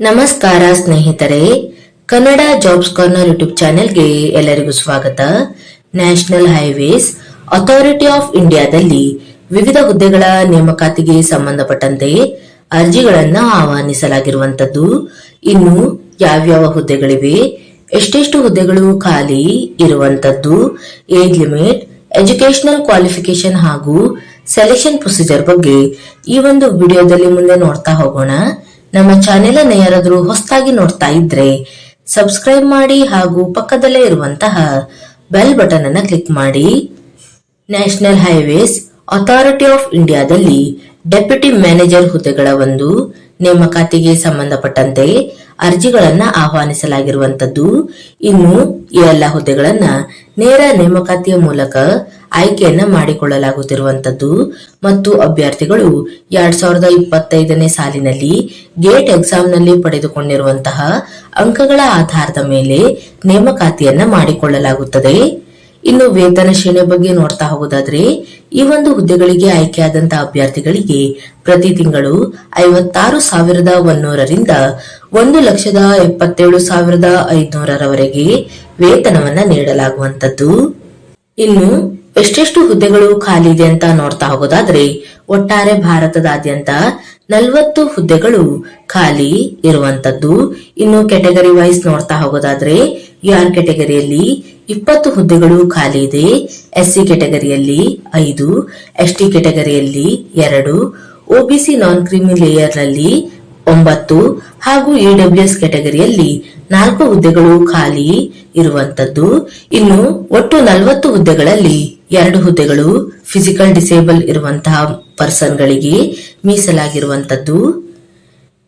ನಮಸ್ಕಾರ ಸ್ನೇಹಿತರೆ, Kannada jobs corner YouTube ಚಾನೆಲ್ಗೆ ಎಲ್ಲರಿಗೂ ಸ್ವಾಗತ. ನ್ಯಾಷನಲ್ ಹೈವೇಸ್ ಅಥಾರಿಟಿ ಆಫ್ ಇಂಡಿಯಾದಲ್ಲಿ ವಿವಿಧ ಹುದ್ದೆಗಳ ನೇಮಕಾತಿಗೆ ಸಂಬಂಧಪಟ್ಟಂತೆ ಅರ್ಜಿಗಳನ್ನ ಆಹ್ವಾನಿಸಲಾಗಿರುವಂತದ್ದು. ಇನ್ನು ಯಾವ್ಯಾವ ಹುದ್ದೆಗಳಿವೆ, ಎಷ್ಟೆಷ್ಟು ಹುದ್ದೆಗಳು ಖಾಲಿ ಇರುವಂತದ್ದು, ಏಜ್ ಲಿಮಿಟ್, ಎಜುಕೇಶನಲ್ ಕ್ವಾಲಿಫಿಕೇಶನ್ ಹಾಗೂ ಸೆಲೆಕ್ಷನ್ ಪ್ರೊಸೀಜರ್ ಬಗ್ಗೆ ಈ ಒಂದು ವಿಡಿಯೋದಲ್ಲಿ ಮುಂದೆ ನೋಡ್ತಾ ಹೋಗೋಣ. ನಮ್ಮ ಚಾನೆಲ್ ಅನ್ನು ಯಾರಾದರೂ ಹೊಸದಾಗಿ ನೋಡ್ತಾ ಇದ್ರೆ ಸಬ್ಸ್ಕ್ರೈಬ್ ಮಾಡಿ ಹಾಗೂ ಪಕ್ಕದಲ್ಲೇ ಇರುವಂತಹ ಬೆಲ್ ಬಟನ್ ಅನ್ನು ಕ್ಲಿಕ್ ಮಾಡಿ. ನ್ಯಾಷನಲ್ ಹೈವೇಸ್ ಅಥಾರಿಟಿ ಆಫ್ ಇಂಡಿಯಾದಲ್ಲಿ ಡೆಪ್ಯೂಟಿ ಮ್ಯಾನೇಜರ್ ಹುದ್ದೆಗಳ ಒಂದು ನೇಮಕಾತಿಗೆ ಸಂಬಂಧಪಟ್ಟಂತೆ ಅರ್ಜಿಗಳನ್ನ ಆಹ್ವಾನಿಸಲಾಗಿರುವಂತದ್ದು. ಇನ್ನು ಈ ಎಲ್ಲ ಹುದ್ದೆಗಳನ್ನ ನೇರ ನೇಮಕಾತಿಯ ಮೂಲಕ ಆಯ್ಕೆಯನ್ನ ಮಾಡಿಕೊಳ್ಳಲಾಗುತ್ತಿರುವಂತದ್ದು ಮತ್ತು ಅಭ್ಯರ್ಥಿಗಳು 2025ನೇ ಸಾಲಿನಲ್ಲಿ ಗೇಟ್ ಎಕ್ಸಾಮ್ ನಲ್ಲಿ ಪಡೆದುಕೊಂಡಿರುವಂತಹ ಅಂಕಗಳ ಆಧಾರದ ಮೇಲೆ ನೇಮಕಾತಿಯನ್ನ ಮಾಡಿಕೊಳ್ಳಲಾಗುತ್ತದೆ. ಇನ್ನು ವೇತನ ಶ್ರೇಣಿ ಬಗ್ಗೆ ನೋಡ್ತಾ ಹೋಗೋದಾದ್ರೆ ಈ ಒಂದು ಹುದ್ದೆಗಳಿಗೆ ಆಯ್ಕೆಯಾದಂತಹ ಅಭ್ಯರ್ಥಿಗಳಿಗೆ ಪ್ರತಿ ತಿಂಗಳು 56,100ರಿಂದ 1,77,500ರವರೆಗೆ ವೇತನವನ್ನ ನೀಡಲಾಗುವಂತದ್ದು. ಇನ್ನು ಎಷ್ಟೆಷ್ಟು ಹುದ್ದೆಗಳು ಖಾಲಿ ಇದೆ ಅಂತ ನೋಡ್ತಾ ಹೋಗೋದಾದ್ರೆ ಒಟ್ಟಾರೆ ಭಾರತದಾದ್ಯಂತ 40 ಹುದ್ದೆಗಳು ಖಾಲಿ ಇರುವಂತದ್ದು. ಇನ್ನು ಕೆಟಗರಿ ವೈಸ್ ನೋಡ್ತಾ ಹೋಗೋದಾದ್ರೆ ಯಾರ್ ಕೆಟಗರಿಯಲ್ಲಿ 20 ಹುದ್ದೆಗಳು ಖಾಲಿ ಇದೆ, SC ಕೆಟಗರಿಯಲ್ಲಿ 5, ST ಕೆಟಗರಿಯಲ್ಲಿ 2, OBC non creamy layer ನಲ್ಲಿ 9 ಹಾಗೂ ಇಡಬ್ಲ್ಯೂಎಸ್ ಕೆಟಗರಿಯಲ್ಲಿ 4 ಹುದ್ದೆಗಳು ಖಾಲಿ ಇರುವಂತದ್ದು. ಇನ್ನು ಒಟ್ಟು 40 ಹುದ್ದೆಗಳಲ್ಲಿ 2 ಹುದ್ದೆಗಳು ಫಿಸಿಕಲ್ ಡಿಸೇಬಲ್ ಇರುವಂತಹ ಪರ್ಸನ್ ಗಳಿಗೆ ಮೀಸಲಾಗಿರುವಂತದ್ದು.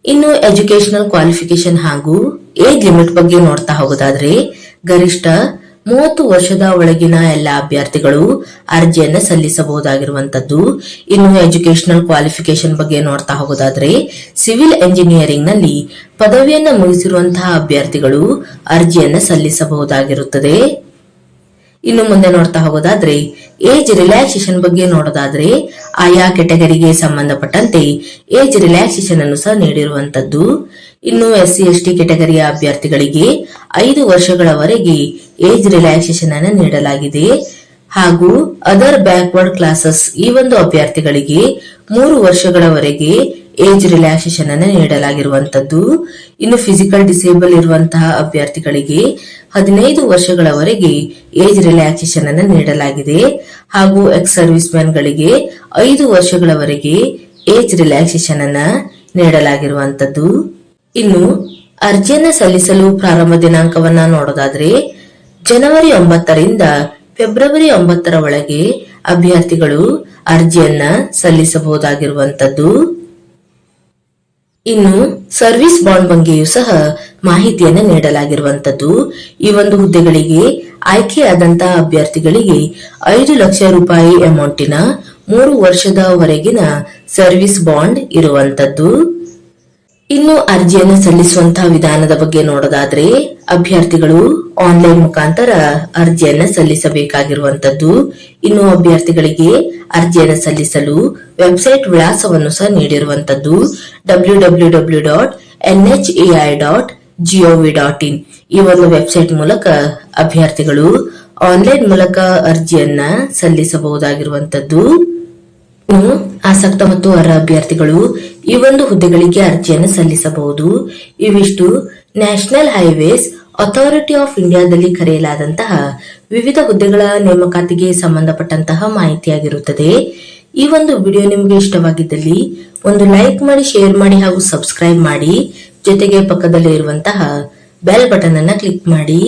ಇನ್ನು ಎಜುಕೇಶನಲ್ ಕ್ವಾಲಿಫಿಕೇಶನ್ ಹಾಗೂ ಏಜ್ ಲಿಮಿಟ್ ಬಗ್ಗೆ ನೋಡ್ತಾ ಹೋಗೋದಾದ್ರೆ ಗರಿಷ್ಠ 30 ವರ್ಷದ ಒಳಗಿನ ಎಲ್ಲ ಅಭ್ಯರ್ಥಿಗಳು ಅರ್ಜಿಯನ್ನ ಸಲ್ಲಿಸಬಹುದಾಗಿರುವಂತದ್ದು. ಇನ್ನು ಎಜುಕೇಶನಲ್ ಕ್ವಾಲಿಫಿಕೇಶನ್ ಬಗ್ಗೆ ನೋಡ್ತಾ ಹೋಗೋದಾದ್ರೆ ಸಿವಿಲ್ ಎಂಜಿನಿಯರಿಂಗ್ ನಲ್ಲಿ ಪದವಿಯನ್ನ ಮುಗಿಸಿರುವಂತಹ ಅಭ್ಯರ್ಥಿಗಳು ಅರ್ಜಿಯನ್ನ ಸಲ್ಲಿಸಬಹುದಾಗಿರುತ್ತದೆ. ಇನ್ನು ಮುಂದೆ ನೋಡ್ತಾ ಹೋಗೋದಾದ್ರೆ ಏಜ್ ರಿಲ್ಯಾಕ್ಸೇಷನ್ ಬಗ್ಗೆ ನೋಡೋದಾದ್ರೆ ಆಯಾ ಕೆಟಗರಿಗೆ ಸಂಬಂಧಪಟ್ಟಂತೆ ಏಜ್ ರಿಲ್ಯಾಕ್ಸೇಷನ್ ಅನ್ನು ಸಹ ನೀಡಿರುವಂತದ್ದು. ಇನ್ನು ಎಸ್ಸಿ ಎಸ್ಟಿ ಕೆಟಗರಿಯ ಅಭ್ಯರ್ಥಿಗಳಿಗೆ 5 ವರ್ಷಗಳವರೆಗೆ ಏಜ್ ರಿಲ್ಯಾಕ್ಸೇಷನ್ ಅನ್ನು ನೀಡಲಾಗಿದೆ ಹಾಗೂ ಅದರ್ ಬ್ಯಾಕ್ವರ್ಡ್ ಕ್ಲಾಸಸ್ ಈ ಒಂದು ಅಭ್ಯರ್ಥಿಗಳಿಗೆ 3 ವರ್ಷಗಳವರೆಗೆ ಏಜ್ ರಿಲ್ಯಾಕ್ಸೇಷನ್ ಅನ್ನು ನೀಡಲಾಗಿರುವಂತದ್ದು. ಇನ್ನು ಫಿಸಿಕಲ್ ಡಿಸೇಬಲ್ ಇರುವಂತಹ ಅಭ್ಯರ್ಥಿಗಳಿಗೆ 15 ವರ್ಷಗಳವರೆಗೆ ಏಜ್ ರಿಲ್ಯಾಕ್ಸೇಷನ್ ಅನ್ನು ನೀಡಲಾಗಿದೆ ಹಾಗೂ ಎಕ್ಸ್ ಸರ್ವಿಸ್ ಮ್ಯಾನ್ ಗಳಿಗೆ 5 ವರ್ಷಗಳವರೆಗೆ ಏಜ್ ರಿಲ್ಯಾಕ್ಸೇಷನ್ ಅನ್ನ ನೀಡಲಾಗಿರುವಂತದ್ದು. ಇನ್ನು ಅರ್ಜಿಯನ್ನ ಸಲ್ಲಿಸಲು ಪ್ರಾರಂಭ ದಿನಾಂಕವನ್ನ ನೋಡೋದಾದ್ರೆ ಜನವರಿ 9ರಿಂದ ಫೆಬ್ರವರಿ 9ರ ಒಳಗೆ ಅಭ್ಯರ್ಥಿಗಳು ಅರ್ಜಿಯನ್ನ ಸಲ್ಲಿಸಬಹುದಾಗಿರುವಂತದ್ದು. ಇನ್ನು ಸರ್ವಿಸ್ ಬಾಂಡ್ ಬಗ್ಗೆಯೂ ಸಹ ಮಾಹಿತಿಯನ್ನ ನೀಡಲಾಗಿರುವಂತದ್ದು. ಈ ಒಂದು ಹುದ್ದೆಗಳಿಗೆ ಆಯ್ಕೆಯಾದಂತಹ ಅಭ್ಯರ್ಥಿಗಳಿಗೆ 5 ಲಕ್ಷ ರೂಪಾಯಿ ಅಮೌಂಟಿನ 3 ವರ್ಷದವರೆಗಿನ ಸರ್ವಿಸ್ ಬಾಂಡ್ ಇರುವಂತದ್ದು. ಇನ್ನು ಅರ್ಜಿಯನ್ನು ಸಲ್ಲಿಸುವಂತಹ ವಿಧಾನದ ಬಗ್ಗೆ ನೋಡೋದಾದ್ರೆ ಅಭ್ಯರ್ಥಿಗಳು ಆನ್ಲೈನ್ ಮುಖಾಂತರ ಅರ್ಜಿಯನ್ನ ಸಲ್ಲಿಸಬೇಕಾಗಿರುವಂತದ್ದು. ಇನ್ನು ಅಭ್ಯರ್ಥಿಗಳಿಗೆ ಅರ್ಜಿಯನ್ನು ಸಲ್ಲಿಸಲು ವೆಬ್ಸೈಟ್ ವಿಳಾಸವನ್ನು ಸಹ ನೀಡಿರುವಂತದ್ದು www.nhai.gov.in. ಈ ಒಂದು ವೆಬ್ಸೈಟ್ ಮೂಲಕ ಅಭ್ಯರ್ಥಿಗಳು ಆನ್ಲೈನ್ ಮೂಲಕ ಅರ್ಜಿಯನ್ನ ಸಲ್ಲಿಸಬಹುದಾಗಿರುವಂತದ್ದು. ಆಸಕ್ತ ಮತ್ತು ಅರ್ಹ ಅಭ್ಯರ್ಥಿಗಳು ಈ ಒಂದು ಹುದ್ದೆಗಳಿಗೆ ಅರ್ಜಿಯನ್ನು ಸಲ್ಲಿಸಬಹುದು. ಇವಿಷ್ಟು ನ್ಯಾಷನಲ್ ಹೈವೇಸ್ ಅಥಾರಿಟಿ ಆಫ್ ಇಂಡಿಯಾದಲ್ಲಿ ಕರೆಯಲಾದಂತಹ ವಿವಿಧ ಹುದ್ದೆಗಳ ನೇಮಕಾತಿಗೆ ಸಂಬಂಧಪಟ್ಟಂತಹ ಮಾಹಿತಿಯಾಗಿರುತ್ತದೆ. ಈ ಒಂದು ವಿಡಿಯೋ ನಿಮಗೆ ಇಷ್ಟವಾಗಿದ್ದಲ್ಲಿ ಒಂದು ಲೈಕ್ ಮಾಡಿ, ಶೇರ್ ಮಾಡಿ ಹಾಗೂ ಸಬ್ಸ್ಕ್ರೈಬ್ ಮಾಡಿ. ಜೊತೆಗೆ ಪಕ್ಕದಲ್ಲಿ ಇರುವಂತಹ ಬೆಲ್ ಬಟನ್ ಅನ್ನ ಕ್ಲಿಕ್ ಮಾಡಿ.